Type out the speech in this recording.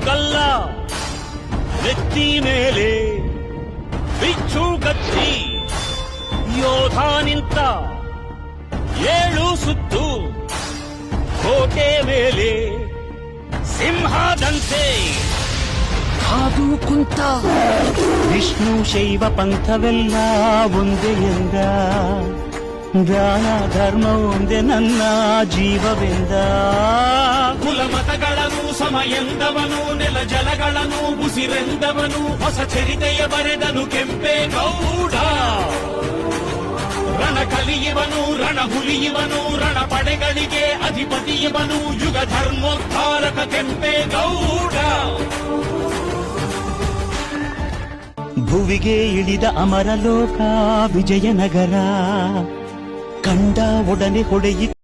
ಕಲ್ಲ ನೆತ್ತಿ ಮೇಲೆ ಬಿಚ್ಚು ಕತ್ತಿ ಯೋಧ ನಿಂತ 7 ಸುತ್ತು ಕೋಟೆ ಮೇಲೆ ಸಿಂಹದಂತೆ ಕಾದು ಕುಂತ ವಿಷ್ಣು ಶೈವ ಪಂಥವೆಲ್ಲ ಒಂದೇ ಎಂದ ದಾನ ಧರ್ಮ ಒಂದೇ ನನ್ನ ಜೀವವೆಂದ ಕುಲಮತಗಳನ್ನು ಸಮಯಂದವನು ನೆಲ ಜಲಗಳನ್ನು ಉಸಿರೆಂದವನು ಹೊಸ ಚರಿತೆಯ ಬರೆದನು ಕೆಂಪೇಗೌಡ ರಣ ಕಲಿಯುವನು ರಣ ಹುಲಿಯುವನು ರಣ ಪಡೆಗಳಿಗೆ ಅಧಿಪತಿಯವನು ಯುಗ ಧರ್ಮೋದ್ಧಾರಕ ಕೆಂಪೇಗೌಡ ಭುವಿಗೆ ಇಳಿದ ಅಮರಲೋಕ ವಿಜಯನಗರ ಕಂಡ ಒಡನೆ ಹೊಡೆಯಿತು